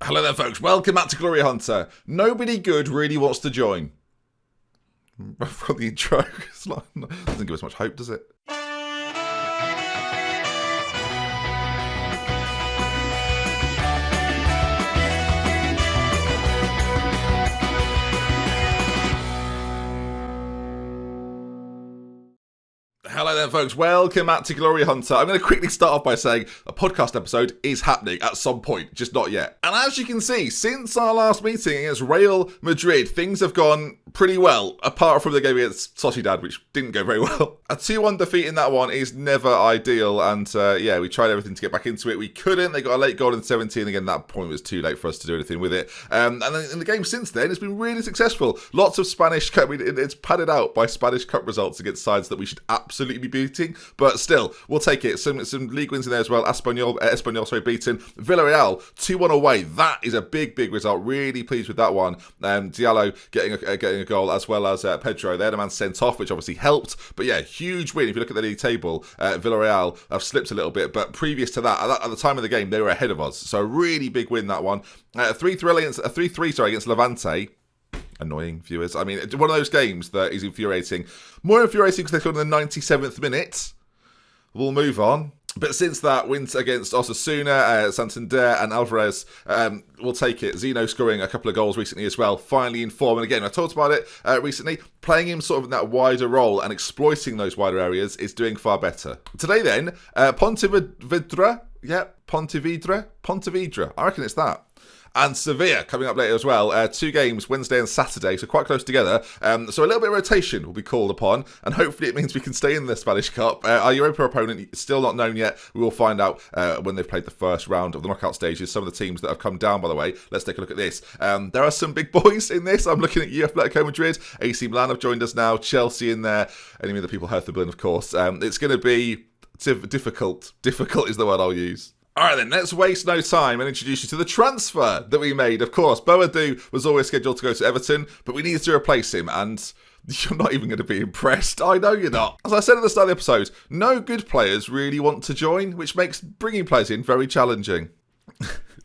Hello there folks, welcome back to Glory Hunter. Nobody good really wants to join. From the intro, doesn't give us much hope, does it? Hello there folks, welcome back to Glory Hunter. I'm going to quickly start off by saying a podcast episode is happening at some point, just not yet. And as you can see, since our last meeting against Real Madrid, things have gone pretty well, apart from the game against Sociedad, which didn't go very well. A 2-1 defeat in that one is never ideal, and yeah, we tried everything to get back into it. We couldn't. They got a late goal in 17. Again, that point was too late for us to do anything with it. And then in the game since then, it's been really successful. Lots of Spanish Cup. It's padded out by Spanish Cup results against sides that we should absolutely be beating, but still, we'll take it. Some league wins in there as well. Espanyol beaten. Villarreal 2-1 away. That is a big result. Really pleased with that one. Diallo getting a goal, as well as Pedro. They're the man sent off, which obviously helped. But yeah, huge win. If you look at the league table, Villarreal have slipped a little bit, but previous to that, at the time of the game, they were ahead of us. So a really big win, that one. 3-3 against Levante. Annoying viewers. I mean, one of those games that is infuriating. More infuriating because they scored in the 97th minute. We'll move on. But since that, wins against Osasuna, Santander and Alvarez, we'll take it. Zeno scoring a couple of goals recently as well, finally in form. And again, I talked about it recently, playing him sort of in that wider role and exploiting those wider areas is doing far better. Today then, Pontevedra, I reckon it's that. And Sevilla coming up later as well. 2 games, Wednesday and Saturday, so quite close together. So a little bit of rotation will be called upon, and hopefully it means we can stay in the Spanish Cup. Our Europa opponent, still not known yet. We will find out when they've played the first round of the knockout stages. Some of the teams that have come down, by the way. Let's take a look at this. There are some big boys in this. I'm looking at Atletico Madrid. AC Milan have joined us now. Chelsea in there. Any of the people, Hertha Berlin, of course. It's going to be difficult. Difficult is the word I'll use. Alright then, let's waste no time and introduce you to the transfer that we made. Of course, Boadu was always scheduled to go to Everton, but we needed to replace him, and you're not even going to be impressed. I know you're not. As I said at the start of the episode, no good players really want to join, which makes bringing players in very challenging.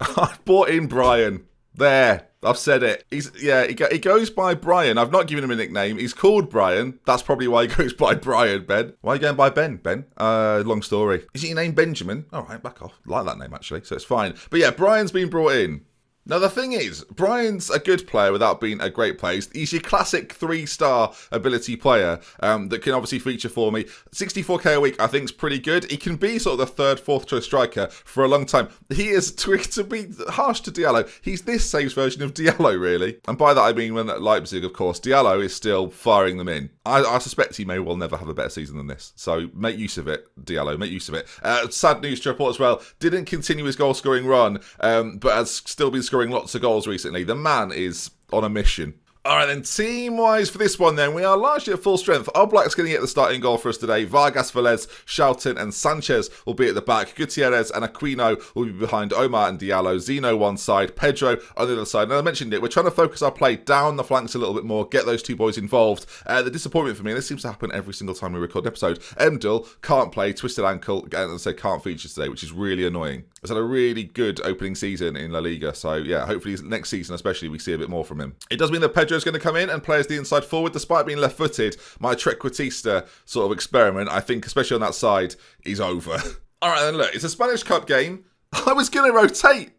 I brought in Brian. There, I've said it. He goes by Brian. I've not given him a nickname. He's called Brian. That's probably why he goes by Brian, Ben. Why are you going by Ben? Long story. Is your name Benjamin? All right, back off. I like that name, actually, so it's fine. But yeah, Brian's been brought in. Now, the thing is, Brian's a good player without being a great player. He's your classic 3-star ability player that can obviously feature for me. 64k a week, I think, is pretty good. He can be sort of the 3rd, 4th choice striker for a long time. He is, to be harsh to Diallo, he's this saves version of Diallo, really. And by that, I mean when at Leipzig, of course, Diallo is still firing them in. I suspect he may well never have a better season than this. So make use of it, Diallo, make use of it. Sad news to report as well. Didn't continue his goal-scoring run, but has still been scoring lots of goals recently. The man is on a mission. Alright then, team-wise for this one then, we are largely at full strength. Oblak's going to get the starting goal for us today. Vargas, Velez, Shouten and Sanchez will be at the back. Gutierrez and Aquino will be behind Omar and Diallo. Zeno one side, Pedro on the other side. And I mentioned it, we're trying to focus our play down the flanks a little bit more, get those 2 boys involved. The disappointment for me, and this seems to happen every single time we record an episode, Emdal can't play, twisted ankle, and so can't feature today, which is really annoying. He's had a really good opening season in La Liga, so yeah, hopefully next season especially we see a bit more from him. It does mean that Pedro's going to come in and play as the inside forward, despite being left-footed. My trequartista sort of experiment, I think, especially on that side, is over. Alright then, look, it's a Spanish Cup game. I was going to rotate.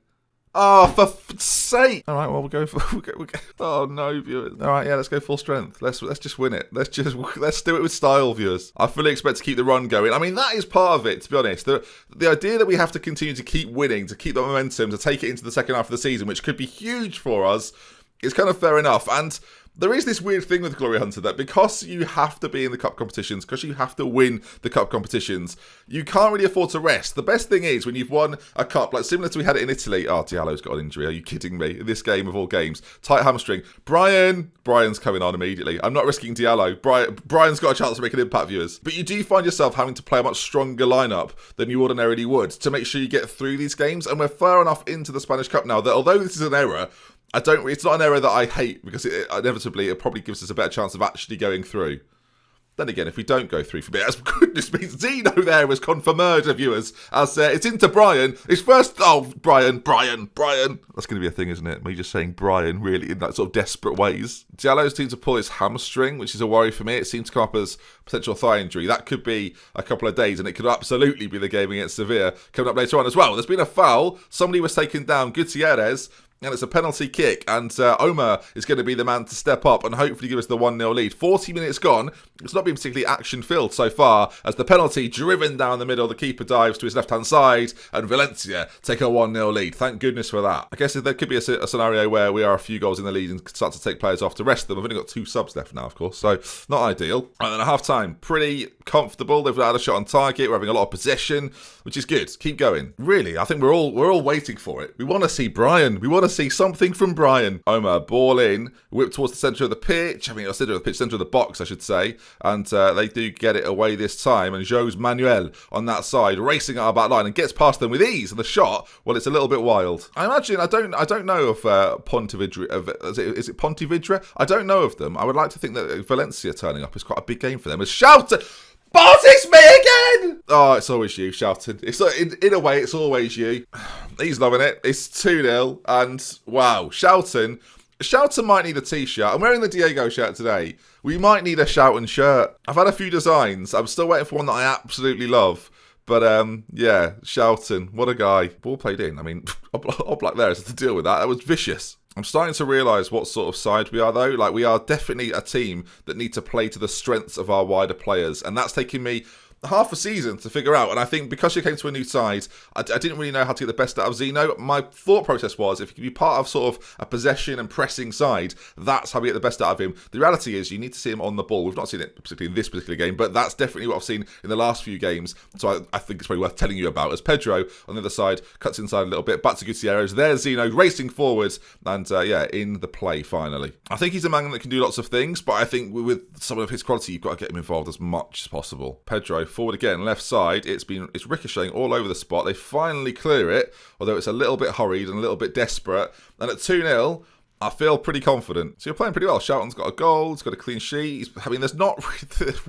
Oh, for sake. Alright, well, we'll go. Oh, no, viewers. Alright, yeah, let's go full strength. Let's just win it. Let's do it with style, viewers. I fully expect to keep the run going. I mean, that is part of it, to be honest. The idea that we have to continue to keep winning, to keep the momentum, to take it into the second half of the season, which could be huge for us, is kind of fair enough. And there is this weird thing with Glory Hunter that because you have to be in the cup competitions, because you have to win the cup competitions, you can't really afford to rest. The best thing is when you've won a cup, like similar to we had it in Italy. Oh, Diallo's got an injury. Are you kidding me? In this game of all games. Tight hamstring. Brian's coming on immediately. I'm not risking Diallo. Brian's got a chance to make an impact, viewers. But you do find yourself having to play a much stronger lineup than you ordinarily would to make sure you get through these games. And we're far enough into the Spanish Cup now that although this is an error, it's not an error that I hate because inevitably it probably gives us a better chance of actually going through. Then again, if we don't go 3 for me, as goodness me, Zeno there has gone for murder, viewers. As it's into Brian. His first, Brian. That's going to be a thing, isn't it? Me just saying Brian, really, in that sort of desperate ways. Diallo's seemed to pull his hamstring, which is a worry for me. It seems to come up as potential thigh injury. That could be a couple of days, and it could absolutely be the game against Sevilla coming up later on as well. There's been a foul. Somebody was taken down, Gutierrez, and it's a penalty kick, and Omer is going to be the man to step up and hopefully give us the 1-0 lead. 40 minutes gone. It's not been particularly action-filled so far, as the penalty driven down the middle, the keeper dives to his left-hand side, and Valencia take a 1-0 lead. Thank goodness for that. I guess there could be a scenario where we are a few goals in the lead and start to take players off to rest them. I've only got 2 subs left now, of course, so not ideal. And then at half-time, pretty comfortable. They've had a shot on target. We're having a lot of possession, which is good. Keep going. Really, I think we're all waiting for it. We want to see Brian. We want to see something from Brian. Omer, ball in, whip towards the centre of the pitch. I mean, centre of the pitch, centre of the box, I should say. And they do get it away this time. And Jose Manuel on that side, racing at our back line and gets past them with ease. And the shot, well, it's a little bit wild. I imagine, I don't know of Pontevedra. Is it Pontevedra? I don't know of them. I would like to think that Valencia turning up is quite a big game for them. As Shouter, Boss, it's me again! Oh, it's always you, shouting. It's in a way, it's always you. He's loving it. It's 2-0, and wow, Shouting might need a t-shirt. I'm wearing the Diego shirt today. We might need a Shouting shirt. I've had a few designs. I'm still waiting for one that I absolutely love. But, yeah, Shouting, what a guy. Ball played in. I mean, Oblak there has to deal with that. That was vicious. I'm starting to realise what sort of side we are, though. Like, we are definitely a team that need to play to the strengths of our wider players. And that's taking me half a season to figure out. And I think because you came to a new side, I didn't really know how to get the best out of Zeno. My thought process was, if you can be part of sort of a possession and pressing side, that's how we get the best out of him. The reality is you need to see him on the ball. We've not seen it particularly in this particular game, but that's definitely what I've seen in the last few games. So I think it's probably worth telling you about. As Pedro, on the other side, cuts inside a little bit, back to Gutierrez. There's Zeno racing forwards and, yeah, in the play finally. I think he's a man that can do lots of things, but I think with some of his quality, you've got to get him involved as much as possible. Pedro, forward again, left side. It's ricocheting all over the spot. They finally clear it, although it's a little bit hurried and a little bit desperate. And at 2-0, I feel pretty confident. So you're playing pretty well. Shouten's got a goal. He's got a clean sheet. There's not...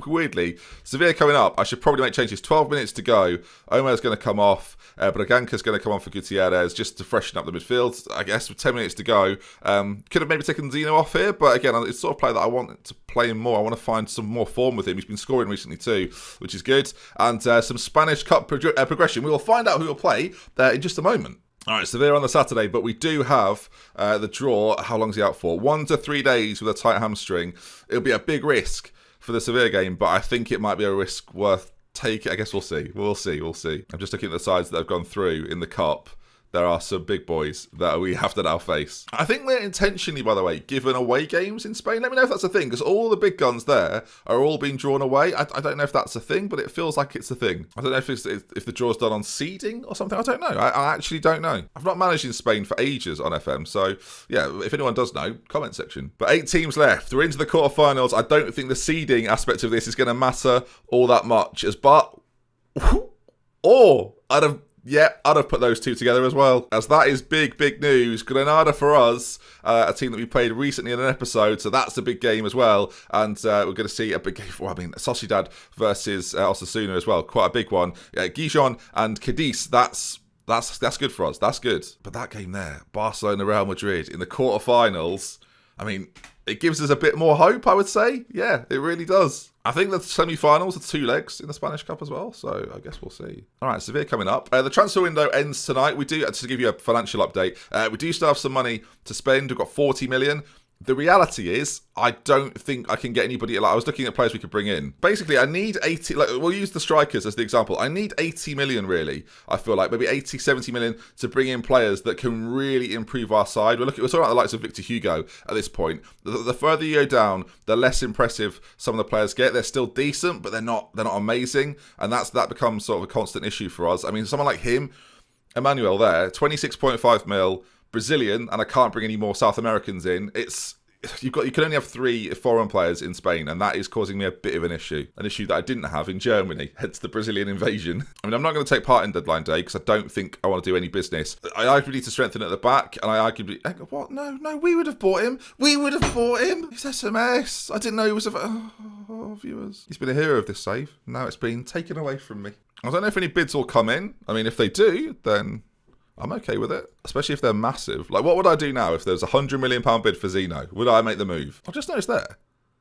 Weirdly, Sevilla coming up. I should probably make changes. 12 minutes to go. Omer's going to come off. Braganca's going to come on for Gutierrez just to freshen up the midfield, I guess, with 10 minutes to go. Could have maybe taken Zeno off here, but again, it's sort of play that I want to play him more. I want to find some more form with him. He's been scoring recently too, which is good. And some Spanish Cup progression. We will find out who will play in just a moment. All right, so they're on the Saturday, but we do have the draw. How long is he out for? 1 to 3 days with a tight hamstring. It'll be a big risk for the Sevilla game, but I think it might be a risk worth taking. I guess we'll see. We'll see. I'm just looking at the sides that have gone through in the Cup. There are some big boys that we have to now face. I think we're intentionally, by the way, given away games in Spain. Let me know if that's a thing, because all the big guns there are all being drawn away. I don't know if that's a thing, but it feels like it's a thing. I don't know if the draw's done on seeding or something. I don't know. I actually don't know. I've not managed in Spain for ages on FM, so yeah, if anyone does know, comment section. But 8 teams left. We're into the quarterfinals. I don't think the seeding aspect of this is going to matter all that much, I'd have put those two together as well, as that is big news. Granada for us, a team that we played recently in an episode, so that's a big game as well. And we're going to see a big game for, Sociedad versus Osasuna as well, quite a big one. Gijon and Cadiz, that's good for us. That's good. But that game there, Barcelona, Real Madrid in the quarterfinals, it gives us a bit more hope, I would say. Yeah, it really does. I think the semi-finals are 2 legs in the Spanish Cup as well, so I guess we'll see. All right, Sevilla coming up. The transfer window ends tonight. We do, to give you a financial update, we do still have some money to spend. We've got 40 million. The reality is, I don't think I can get anybody. I was looking at players we could bring in. Basically, I need 80. We'll use the strikers as the example. I need 80 million, really. I feel like maybe 80, 70 million to bring in players that can really improve our side. We're talking about the likes of Victor Hugo at this point. The further you go down, the less impressive some of the players get. They're still decent, but they're not amazing, and that becomes sort of a constant issue for us. Someone like him, Emmanuel, there, 26.5 mil. Brazilian, and I can't bring any more South Americans in. You can only have 3 foreign players in Spain, and that is causing me a bit of an issue that I didn't have in Germany, hence the Brazilian invasion. I'm not going to take part in deadline day because I don't think I want to do any business. I arguably need to strengthen at the back, and I arguably what? No, we would have bought him. It's SMS. I didn't know he was Oh, viewers. He's been a hero of this save. Now it's been taken away from me. I don't know if any bids will come in. I mean, if they do, then I'm okay with it. Especially if they're massive. Like, what would I do now if there was a £100 million bid for Xeno? Would I make the move? I just noticed there.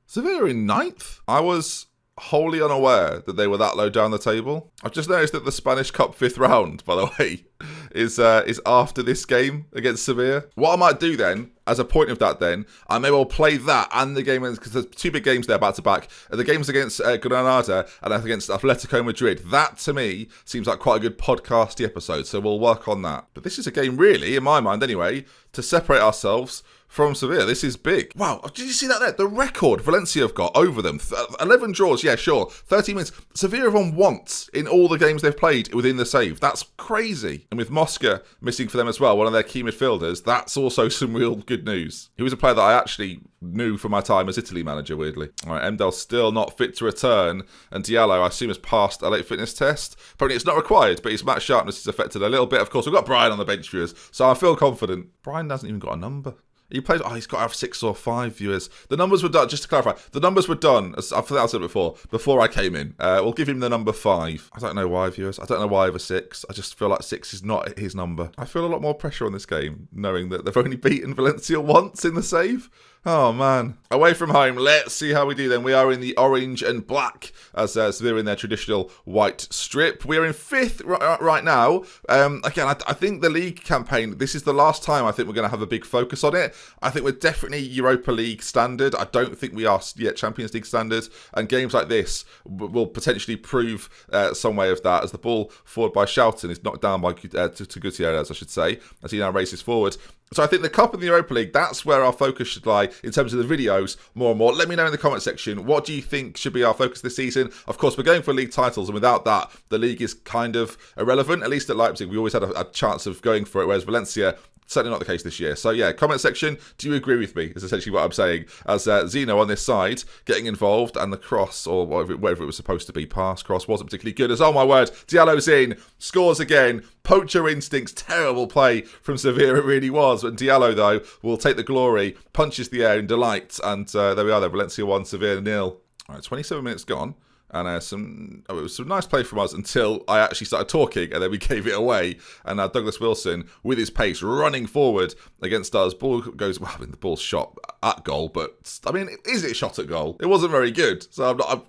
Sevilla in 9th? I was wholly unaware that they were that low down the table. I've just noticed that the Spanish Cup 5th round, by the way, is after this game against Sevilla. What I might do then, as a point of that then, I may well play that and the game, because there's 2 big games there back to back. The games against Granada and against Atletico Madrid. That, to me, seems like quite a good podcasty episode, so we'll work on that. But this is a game, really, in my mind anyway, to separate ourselves from Sevilla. This is big. Wow, did you see that there? The record Valencia have got over them. 11 draws, yeah, sure. 13 wins. Sevilla have won once in all the games they've played within the save. That's crazy. And with Mosca missing for them as well, one of their key midfielders, that's also some real good news. He was a player that I actually knew from my time as Italy manager, weirdly. All right, Mdel's still not fit to return, and Diallo, I assume, has passed a late fitness test. Probably it's not required, but his match sharpness is affected a little bit. Of course, we've got Brian on the bench, viewers, so I feel confident. Brian hasn't even got a number. He played. Oh, he's got to have 6 or 5 viewers. The numbers were done. Just to clarify, the numbers were done. As I said before I came in. We'll give him the number 5. I don't know why, viewers. I don't know why over 6. I just feel like 6 is not his number. I feel a lot more pressure on this game, knowing that they've only beaten Valencia once in the save. Oh, man. Away from home, let's see how we do then. We are in the orange and black, as they're in their traditional white strip. We're in 5th right now. Again, I think the league campaign, this is the last time I think we're going to have a big focus on it. I think we're definitely Europa League standard. I don't think we are yet Champions League standard. And games like this will potentially prove some way of that, as the ball forward by SHOWDOWN is knocked down by to Gutierrez, I should say, as he now races forward. So I think the Cup and the Europa League, that's where our focus should lie in terms of the videos more and more. Let me know in the comment section, what do you think should be our focus this season? Of course, we're going for league titles, and without that, the league is kind of irrelevant. At least at Leipzig, we always had a chance of going for it, whereas Valencia, certainly not the case this year. So yeah, comment section, do you agree with me? Is essentially what I'm saying. As Xeno on this side, getting involved, and the cross, or whatever it was supposed to be, pass, cross, wasn't particularly good. As, oh my word, Diallo's in, scores again. Poacher instincts, terrible play from Sevilla, it really was. And Diallo, though, will take the glory, punches the air in delight, and there we are there, Valencia 1, Sevilla 0. All right, 27 minutes gone. And it was some nice play from us until I actually started talking, and then we gave it away. And now Douglas Wilson, with his pace, running forward against us. Ball goes, well, I mean, the ball's shot at goal, but, I mean, is it shot at goal? It wasn't very good, so I'm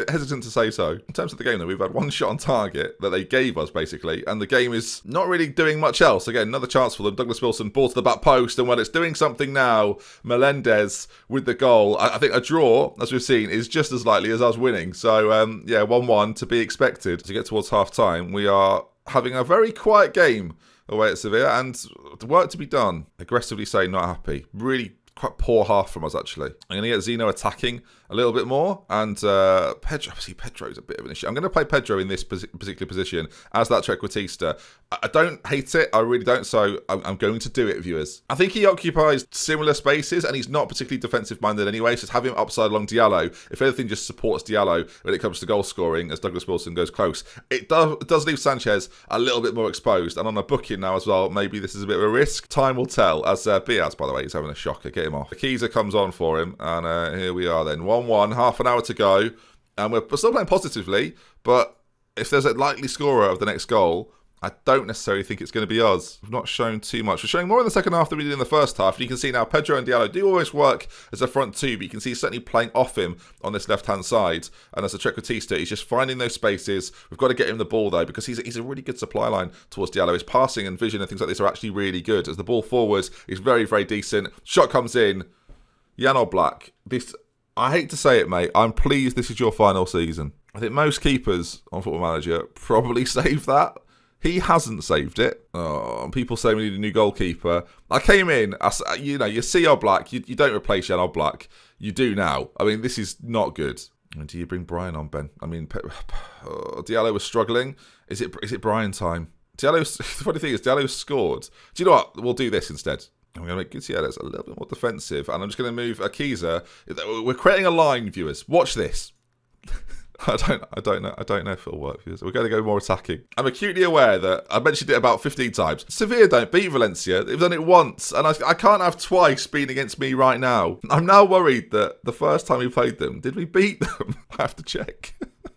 hesitant to say so. In terms of the game, though, we've had one shot on target that they gave us, basically, and the game is not really doing much else. Again, another chance for them. Douglas Wilson, ball to the back post, and when it's doing something now, Melendez with the goal. I think a draw, as we've seen, is just as likely as us winning. So, yeah, 1-1 to be expected. As we get towards half-time, we are having a very quiet game away at Sevilla, and the work to be done. Aggressively saying not happy. Really quite poor half from us, actually. I'm going to get Xeno attacking a little bit more, and Pedro, obviously Pedro's a bit of an issue. I'm going to play Pedro in this particular position as that trequartista. I don't hate it, I really don't, so I'm going to do it, viewers. I think he occupies similar spaces, and he's not particularly defensive-minded anyway, so just have him upside along Diallo. If anything, just supports Diallo when it comes to goal scoring as Douglas Wilson goes close. It does leave Sanchez a little bit more exposed, and on a booking now as well, maybe this is a bit of a risk. Time will tell, as Biaz, by the way, is having a shocker. Get him off. Akiza comes on for him, and here we are then. 1-1, half an hour to go, and we're still playing positively, but if there's a likely scorer of the next goal, I don't necessarily think it's going to be us. We've not shown too much. We're showing more in the second half than we did in the first half. And you can see now Pedro and Diallo do always work as a front two, but you can see he's certainly playing off him on this left-hand side. And as a trequartista, he's just finding those spaces. We've got to get him the ball, though, because he's a really good supply line towards Diallo. His passing and vision and things like this are actually really good. As the ball forward is very, very decent. Shot comes in. Jan Oblak. I hate to say it, mate. I'm pleased this is your final season. I think most keepers on Football Manager probably save that. He hasn't saved it. Oh, people say we need a new goalkeeper. I came in, you see Oblak, you don't replace Jan Oblak. You do now. I mean, this is not good. And do you bring Brian on, Ben? I mean, Diallo was struggling. Is it Brian time? The funny thing is, Diallo scored. Do you know what? We'll do this instead. I'm going to make Gutierrez a little bit more defensive, and I'm just going to move Akiza. We're creating a line, viewers. Watch this. I don't know if it'll work. We're going to go more attacking. I'm acutely aware that I mentioned it about 15 times. Sevilla don't beat Valencia. They've done it once, and I can't have twice being against me right now. I'm now worried that the first time we played them, did we beat them? I have to check.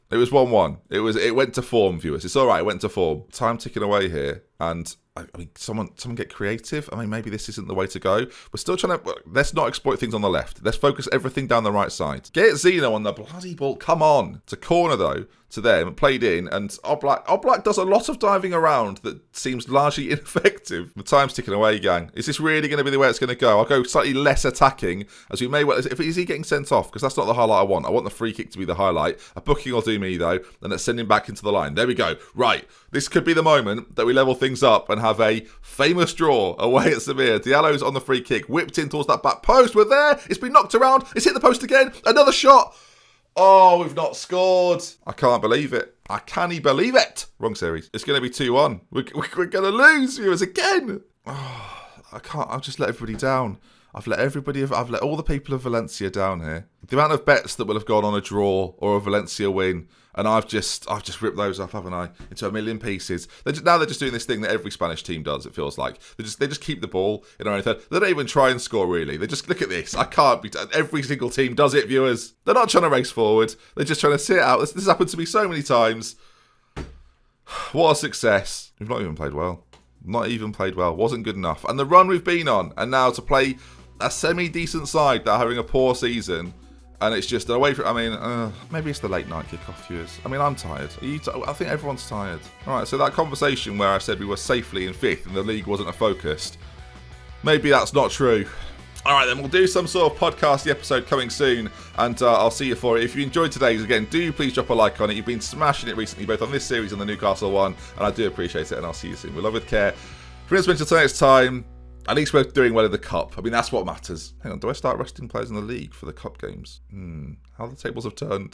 It was 1-1. It went to form, viewers. It's all right. It went to form. Time ticking away here, and I mean, someone get creative. I mean, maybe this isn't the way to go. We're still trying to. Let's not exploit things on the left. Let's focus everything down the right side. Get Zeno on the bloody ball. Come on. It's a corner though to them, played in, and Oblak does a lot of diving around that seems largely ineffective. The time's ticking away, gang. Is this really going to be the way it's going to go? I'll go slightly less attacking, as we may well. Is he getting sent off? Because that's not the highlight I want. I want the free kick to be the highlight. A booking will do me though, and let's send him back into the line. There we go. Right, this could be the moment that we level things up and have a famous draw away at Sevilla. Diallo's on the free kick, whipped in towards that back post. We're there. It's been knocked around. It's hit the post again. Another shot. Oh, we've not scored. I can't believe it. I can't believe it. Wrong series. It's going to be 2-1. We're going to lose, viewers, again. Oh, I can't. I've just let everybody down. I've let all the people of Valencia down here. The amount of bets that will have gone on a draw or a Valencia win, and I've just ripped those up, haven't I, into a million pieces. Now they're just doing this thing that every Spanish team does. It feels like they just keep the ball in our own third. They don't even try and score really. They just look at this. I can't be. Every single team does it, viewers. They're not trying to race forward. They're just trying to sit out. This has happened to me so many times. What a success. We've not even played well. Not even played well. Wasn't good enough. And the run we've been on, and now to play a semi-decent side that are having a poor season, and it's just away from. I mean, maybe it's the late night kickoff, viewers. I mean, I'm tired. I think everyone's tired. All right, so that conversation where I said we were safely in 5th and the league wasn't a focus, maybe that's not true. All right, then we'll do some sort of podcast episode coming soon, and I'll see you for it. If you enjoyed today's, again, do please drop a like on it. You've been smashing it recently, both on this series and the Newcastle one, and I do appreciate it, and I'll see you soon. With love, with care. For instance, until next time, at least we're doing well in the Cup. I mean, that's what matters. Hang on, do I start resting players in the league for the Cup games? How the tables have turned.